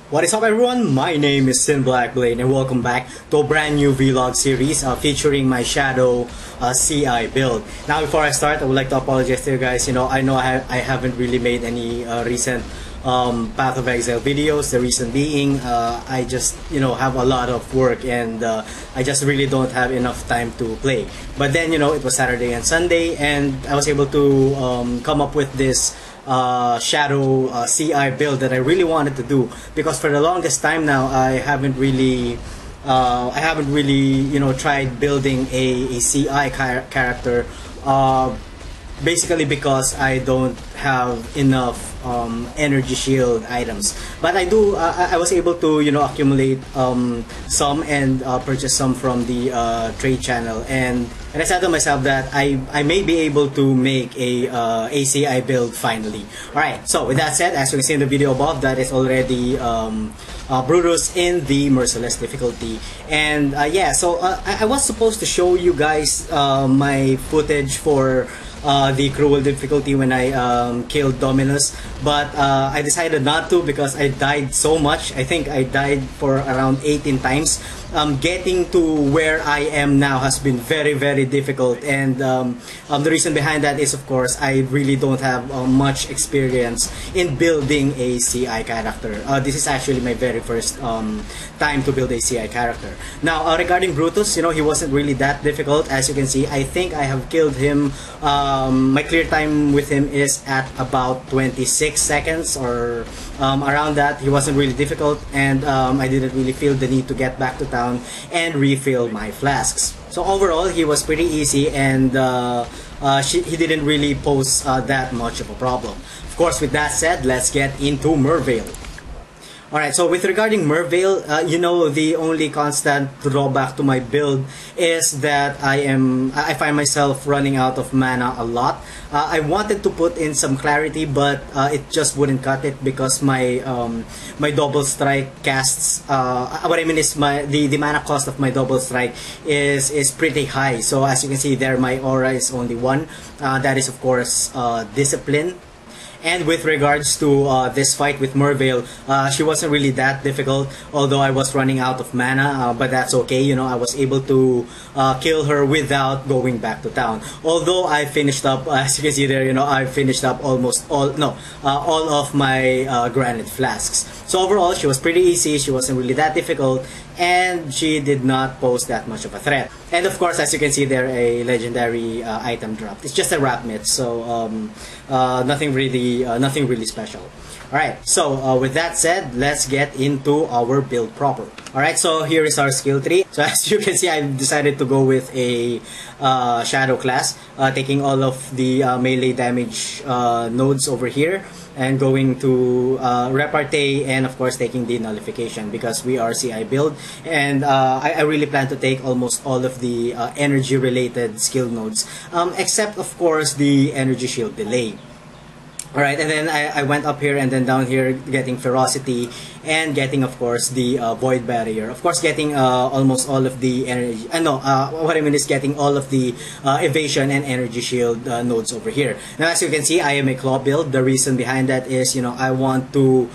What is up everyone, my name is Blackblade and welcome back to a brand new vlog series featuring my Shadow CI build. Now before I start, I would like to apologize to you guys. I know I haven't really made any recent Path of Exile videos. The reason being, I just have a lot of work and I just really don't have enough time to play. But then it was Saturday and Sunday and I was able to come up with this Shadow CI build that I really wanted to do, because for the longest time now I haven't really tried building a CI character, basically because I don't have enough energy shield items. But I do. I was able to accumulate some and purchase some from the trade channel, and I said to myself that I may be able to make a ACI build finally. Alright, so with that said, as you can see in the video above, that is already Brutus in the merciless difficulty. And yeah, so I was supposed to show you guys my footage for the cruel difficulty when I killed Dominus, but I decided not to because I died so much. I think I died for around 18 times. Getting to where I am now has been very difficult, and the reason behind that is, of course, I really don't have much experience in building a CI character. This is actually my very first time to build a CI character. Now regarding Brutus, he wasn't really that difficult. As you can see, I think I have killed him. My clear time with him is at about 26 seconds or around that. He wasn't really difficult, and I didn't really feel the need to get back to town and refill my flasks. So overall, he was pretty easy, and he didn't really pose that much of a problem. Of course, with that said, let's get into Merveil. Alright, so with regarding Merveil, the only constant drawback to my build is that I find myself running out of mana a lot. I wanted to put in some clarity, but it just wouldn't cut it because my my double strike casts. What I mean is the mana cost of my double strike is pretty high. So as you can see there, my aura is only one. That is of course discipline. And with regards to this fight with Merveil, she wasn't really that difficult, although I was running out of mana, but that's okay. I was able to kill her without going back to town. Although I finished up, as you can see there, I finished up almost all of my granite flasks. So overall, she was pretty easy. She wasn't really that difficult, and she did not pose that much of a threat. And of course, as you can see there, a legendary item dropped. It's just a wrap mitt, so nothing really special. Alright, so with that said, let's get into our build proper. Alright, so here is our skill tree. So as you can see, I decided to go with a Shadow class, taking all of the melee damage nodes over here, and going to repartee, and of course taking the nullification because we are CI build, and I really plan to take almost all of the energy related skill nodes, except of course the energy shield delay. Alright, and then I went up here and then down here, getting ferocity and getting of course the void barrier. Of course getting almost all of the energy, what I mean is getting all of the evasion and energy shield nodes over here. Now as you can see, I am a claw build. The reason behind that is I want to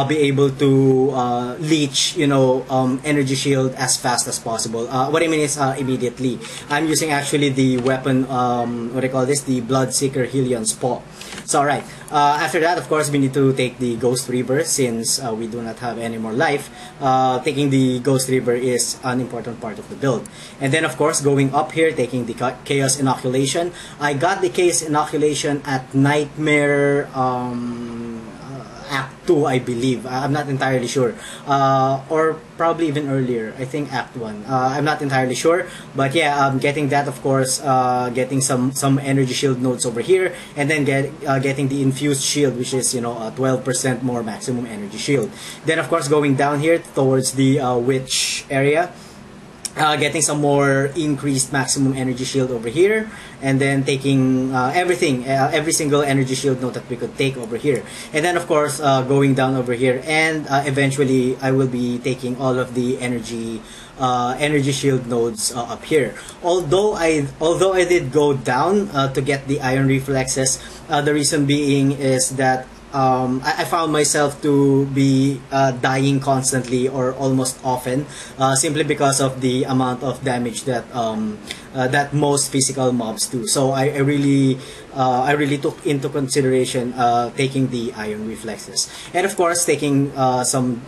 be able to leech energy shield as fast as possible. What I mean is immediately. I'm using actually the weapon, what do you call this, the Bloodseeker Hillion's Paw. So alright, after that of course we need to take the Ghost Reaver since we do not have any more life. Taking the Ghost Reaver is an important part of the build. And then of course going up here, taking the Chaos Inoculation. I got the Chaos Inoculation at Nightmare Act 2, I believe. I'm not entirely sure. Or probably even earlier. I think Act 1. I'm not entirely sure. But yeah, getting that of course, getting some energy shield nodes over here, and then getting the infused shield, which is 12% more maximum energy shield. Then of course going down here towards the witch area, getting some more increased maximum energy shield over here, and then taking everything, every single energy shield node that we could take over here. And then of course going down over here, and eventually I will be taking all of the energy shield nodes up here. Although I did go down to get the iron reflexes, the reason being is that I found myself to be dying constantly or almost often, simply because of the amount of damage that most physical mobs do. So I really took into consideration taking the iron reflexes, and of course taking some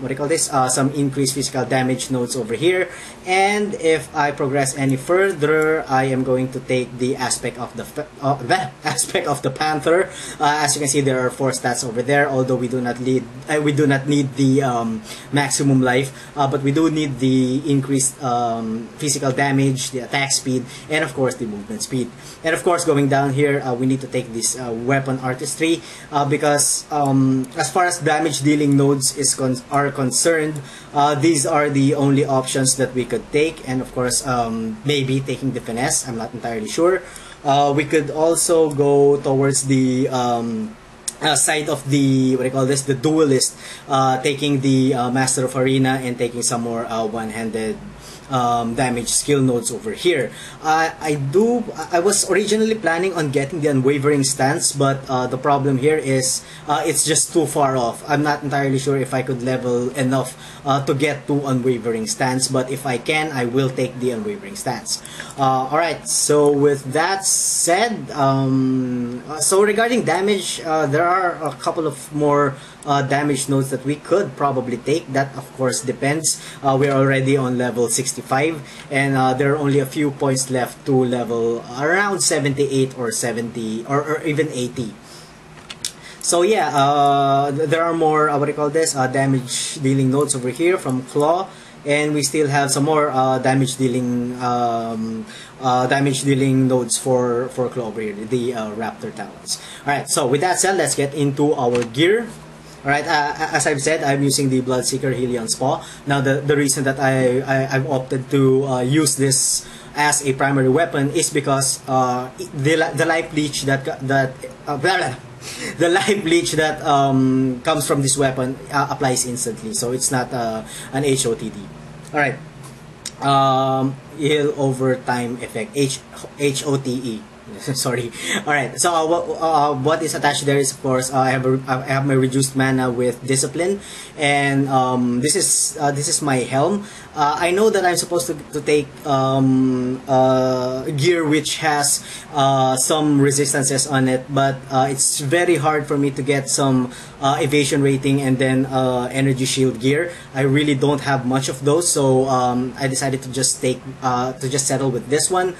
what do you call this? Some increased physical damage nodes over here. And if I progress any further, I am going to take the aspect of the aspect of the Panther. As you can see, there are 4 stats over there. Although we do not need the maximum life, but we do need the increased physical damage, the attack speed, and of course the movement speed. And of course, going down here, we need to take this weapon artistry, because as far as damage dealing nodes are concerned, these are the only options that we could take. And of course, maybe taking the finesse, I'm not entirely sure. We could also go towards the side of the, what do you call this, the duelist, taking the Master of Arena and taking some more one-handed damage skill nodes over here. I was originally planning on getting the Unwavering Stance, but the problem here is it's just too far off. I'm not entirely sure if I could level enough to get to Unwavering Stance, but if I can, I will take the Unwavering Stance. Alright, so with that said, so regarding damage, there are a couple of more damage nodes that we could probably take. That of course depends. We're already on level 65, and there are only a few points left to level around 78 or 70 or even 80. So yeah, there are more what do you call this, damage dealing nodes over here from Claw, and we still have some more damage dealing nodes for Claw over here, the Raptor Talons. Alright, so with that said, let's get into our gear. Alright, as I've said, I'm using the Bloodseeker Helion's Paw. Now, the reason that I've opted to use this as a primary weapon is because the life leech the life leech that comes from this weapon applies instantly, so it's not an HOTD. Alright, heal over time effect, HOTE. Sorry. Alright, so what is attached there is, of course, I have my reduced mana with discipline, and this is my helm. I know that I'm supposed to take gear which has some resistances on it, but it's very hard for me to get some evasion rating and then energy shield gear. I really don't have much of those, so I decided to just settle with this one.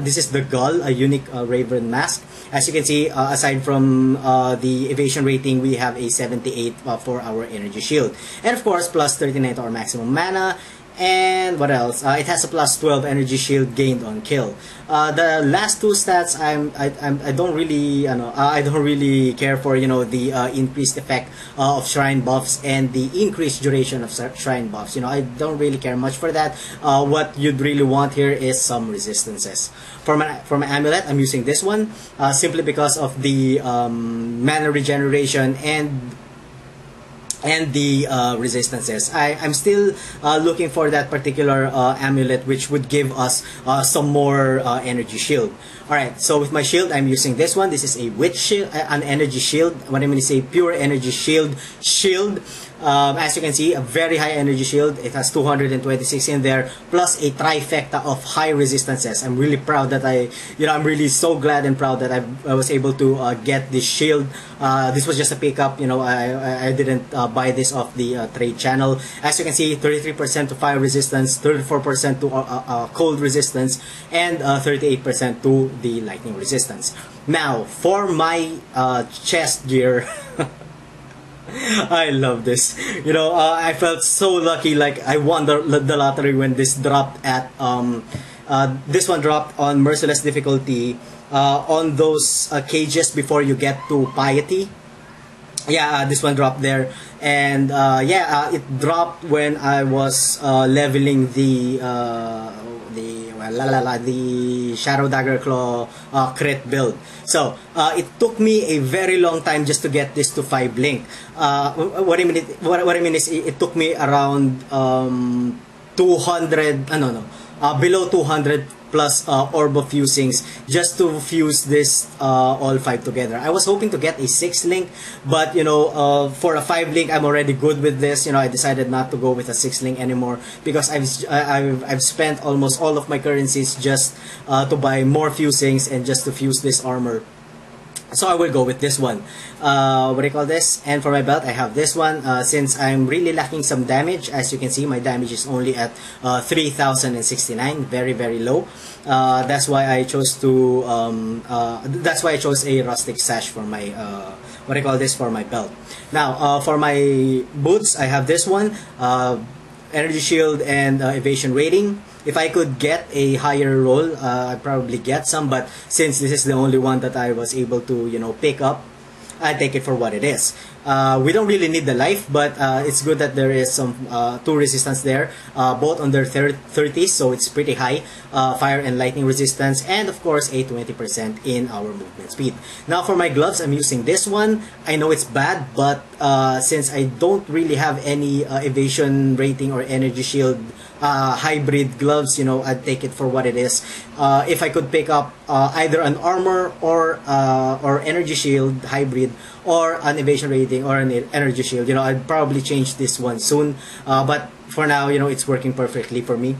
This is the Gull, a unique Raven mask. As you can see, aside from the evasion rating, we have a 78 for our energy shield, and of course plus 39 to our maximum mana. And what else? It has a plus 12 energy shield gained on kill. The last two stats, I don't really care for, the increased effect of shrine buffs and the increased duration of shrine buffs. I don't really care much for that. What you'd really want here is some resistances. For my amulet, I'm using this one simply because of the mana regeneration and the resistances. I'm still looking for that particular amulet which would give us some more energy shield. Alright, so with my shield, I'm using this one. This is a witch shield, an energy shield. What I mean is a pure energy shield. As you can see, a very high energy shield. It has 226 in there, plus a trifecta of high resistances. I'm really proud that I'm really so glad and proud that I was able to get this shield. This was just a pickup, I didn't buy this off the trade channel. As you can see, 33% to fire resistance, 34% to cold resistance, and 38% to the lightning resistance. Now, for my chest gear, I love this. I felt so lucky, like I won the lottery when this dropped at this one dropped on merciless difficulty on those cages before you get to piety. Yeah, this one dropped there, and it dropped when I was leveling the Shadow Dagger Claw crit build. So it took me a very long time just to get this to 5 link. What I mean is it took me around 200. Below 200 plus Orb of Fusings just to fuse this all 5 together. I was hoping to get a 6 link, but you know, for a 5 link I'm already good with this. You know, I decided not to go with a 6 link anymore because I've spent almost all of my currencies just to buy more fusings and just to fuse this armor. So I will go with this one. What do you call this? And for my belt, I have this one. Since I'm really lacking some damage, as you can see, my damage is only at 3,069, very very low. That's why I chose to. That's why I chose a rustic sash for my. What do you call this? For my belt. Now, for my boots, I have this one. Energy shield and evasion rating. If I could get a higher roll, I'd probably get some, but since this is the only one that I was able to, you know, pick up, I take it for what it is. We don't really need the life, but it's good that there is some 2 resistance there, both on their 30s, so it's pretty high. Fire and lightning resistance, and of course a 20% in our movement speed. Now for my gloves, I'm using this one. I know it's bad, but since I don't really have any evasion rating or energy shield hybrid gloves, you know, I'd take it for what it is. If I could pick up either an armor or energy shield hybrid, or an evasion rating or an energy shield, you know, I'd probably change this one soon. But for now, you know, it's working perfectly for me.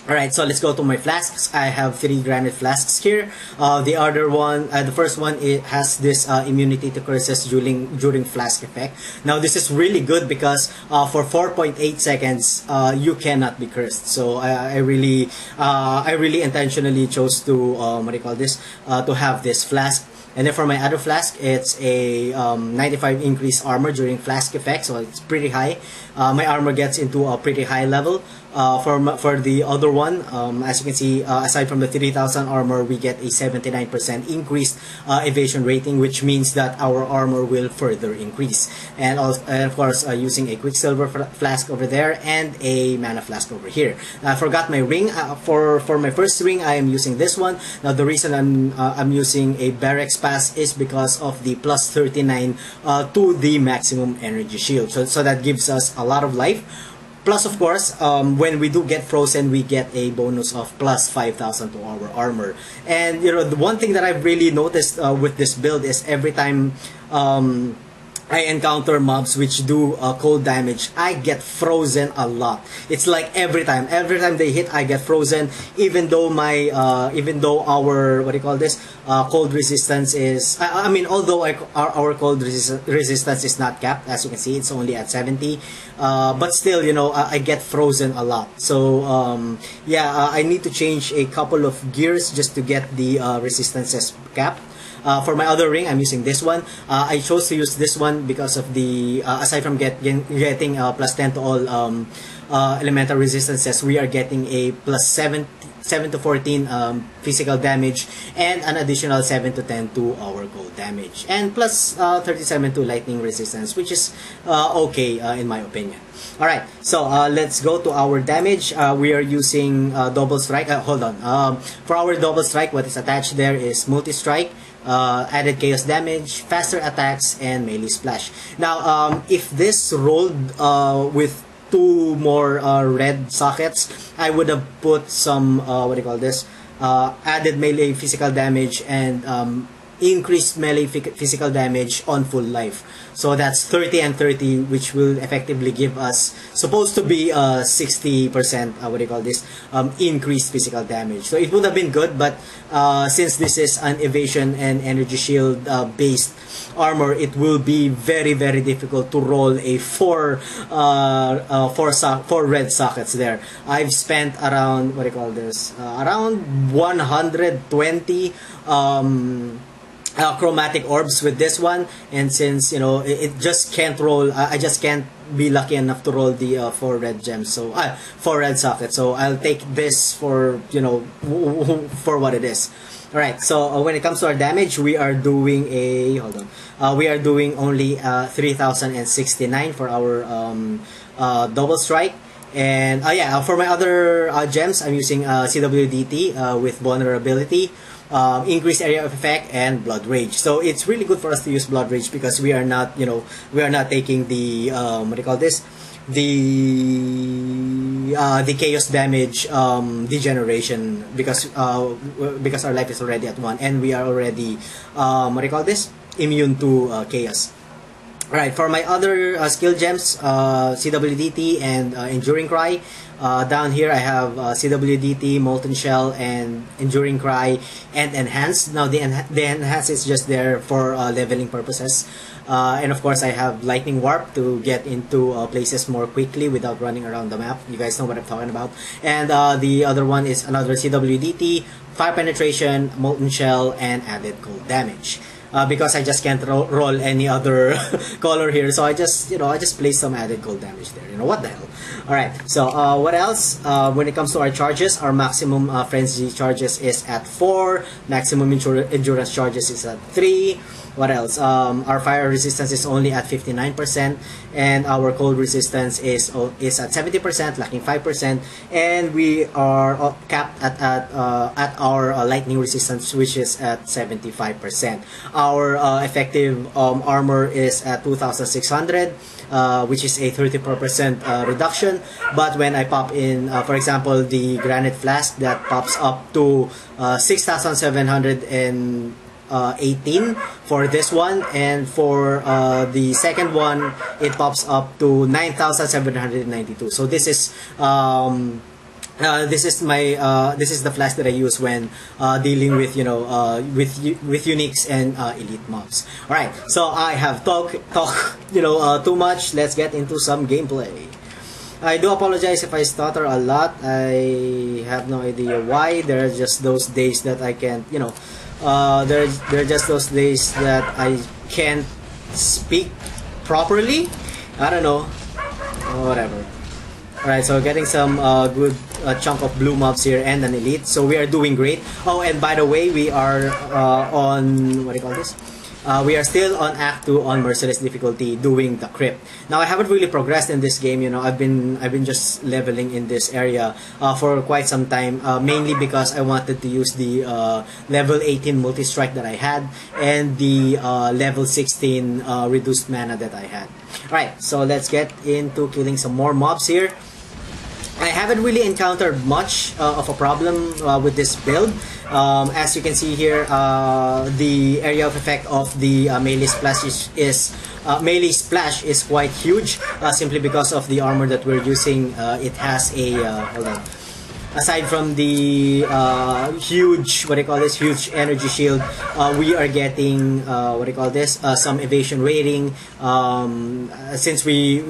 Alright, so let's go to my flasks. I have 3 granite flasks here. The other one, the first one, it has this immunity to curses during flask effect. Now this is really good because for 4.8 seconds you cannot be cursed. So I really intentionally chose to what do you call this? To have this flask. And then for my other flask, it's a 95 increase armor during flask effect, so it's pretty high. My armor gets into a pretty high level. For the other one, as you can see, aside from the 3000 armor, we get a 79% increased evasion rating, which means that our armor will further increase. And of course, using a quicksilver flask over there and a mana flask over here. I forgot my ring. For my first ring, I am using this one. Now the reason I'm using a barracks pass is because of the plus 39 to the maximum energy shield. So that gives us a lot of life. Plus, of course, when we do get frozen, we get a bonus of plus 5,000 to our armor. And, you know, the one thing that I've really noticed with this build is every time I encounter mobs which do cold damage, I get frozen a lot. It's like every time they hit, I get frozen. Even though our what do you call this? Cold resistance is. I mean, although our cold resistance is not capped, as you can see, it's only at 70. But still, you know, I get frozen a lot. So yeah, I need to change a couple of gears just to get the resistances capped. For my other ring, I'm using this one. I chose to use this one because of the aside from getting plus 10 to all elemental resistances, we are getting a plus 7 to 14 physical damage and an additional 7 to 10 to our cold damage, and plus 37 to lightning resistance, which is okay in my opinion. Alright, so let's go to our damage. We are using double strike. Hold on. For our double strike, what is attached there is multi-strike, added chaos damage, faster attacks, and melee splash. Now, if this rolled with 2 more red sockets, I would have put some what do you call this? Added melee physical damage and increased melee physical damage on full life. So that's 30 and 30, which will effectively give us, supposed to be 60%, what do you call this, increased physical damage. So it would have been good, but since this is an evasion and energy shield based armor, it will be very, very difficult to roll a 4 red sockets there. I've spent around, what do you call this, around 120 chromatic orbs with this one, and since, you know, it just can't roll, I just can't be lucky enough to roll the 4 red gems, so 4 red sockets, so I'll take this for, you know, for what it is. Alright, so when it comes to our damage, we are doing a, hold on, we are doing only 3,069 for our double strike. And yeah, for my other gems, I'm using CWDT with vulnerability, increased area of effect, and blood rage. So it's really good for us to use blood rage because we are not, you know, we are not taking the what do you call this, the the chaos damage degeneration because our life is already at 1 and we are already what do you call this, immune to chaos. Alright, for my other skill gems, CWDT and Enduring Cry. Down here I have CWDT, Molten Shell, and Enduring Cry, and Enhance. Now the Enhance is just there for leveling purposes. And of course I have Lightning Warp to get into places more quickly without running around the map. You guys know what I'm talking about. And the other one is another CWDT, Fire Penetration, Molten Shell, and added cold damage. Because I just can't roll any other color here, so I just place some added cold damage there. You know what the hell? All right. So what else? When it comes to our charges, our maximum frenzy charges is at 4. Maximum endurance charges is at 3. What else? Our fire resistance is only at 59%, and our cold resistance is at 70%, lacking 5%, and we are capped at our lightning resistance, which is at 75%. Our effective armor is at 2,600, which is a 34% reduction. But when I pop in, for example, the Granite Flask, that pops up to 6,718 for this one, and for the second one it pops up to 9,792. So this is this is the flask that I use when dealing with with uniques and elite mobs. All right, so I have talk too much. Let's get into some gameplay. I do apologize if I stutter a lot. I have no idea why. There are just those days that I can't, there are just those days that I can't speak properly. I don't know. Whatever. Alright, so getting some good chunk of blue mobs here and an elite. So we are doing great. Oh, and by the way, we are on, what do you call this? We are still on Act 2 on Merciless difficulty, doing the crypt. Now I haven't really progressed in this game. I've been just leveling in this area for quite some time, mainly because I wanted to use the level 18 multi-strike that I had and the level 16 reduced mana that I had. Alright, so let's get into killing some more mobs here. I haven't really encountered much of a problem with this build. As you can see here, the area of effect of the melee splash is quite huge, simply because of the armor that we're using. It has a hold on. Aside from the huge, huge energy shield, we are getting some evasion rating. Since we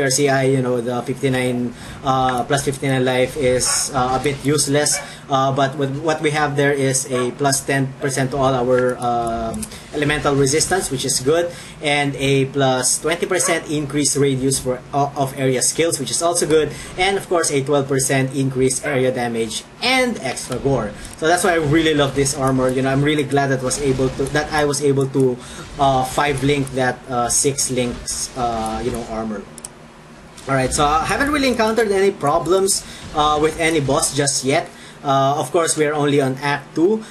are CI, the 59 plus 59 life is a bit useless. But what we have there is a plus 10% to all our elemental resistance, which is good, and a plus 20% increased radius of area skills, which is also good, and of course a 12% increased area damage and extra gore. So that's why I really love this armor. I'm really glad that I was able to 5 link that 6 links armor. Alright, so I haven't really encountered any problems with any boss just yet. Of course, we are only on Act 2.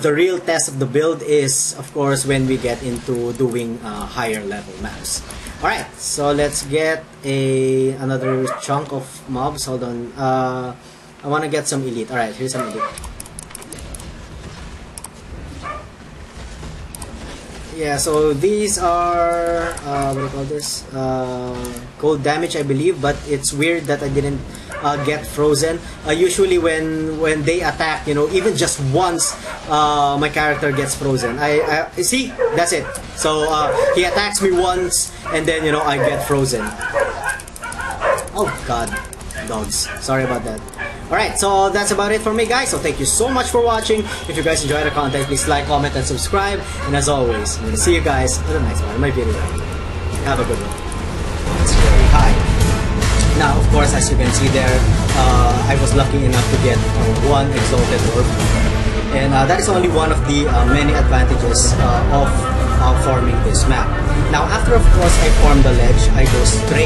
The real test of the build is, of course, when we get into doing higher level maps. Alright, so let's get another chunk of mobs. Hold on. I want to get some elite. Alright, here's some elite. Yeah, so these are what do you call this? Cold damage, I believe, but it's weird that I didn't get frozen. Usually when they attack, even just once, my character gets frozen. I see, that's it. So he attacks me once, and then I get frozen. Oh god, dogs. Sorry about that. Alright, so that's about it for me, guys. So thank you so much for watching. If you guys enjoyed the content, please like, comment, and subscribe. And as always, I'm gonna see you guys in the next one of my video. Have a good one. It's very high. Now, of course, as you can see there, I was lucky enough to get one Exalted Orb. And that is only one of the many advantages of forming this map. Now, after, of course, I form the ledge, I go straight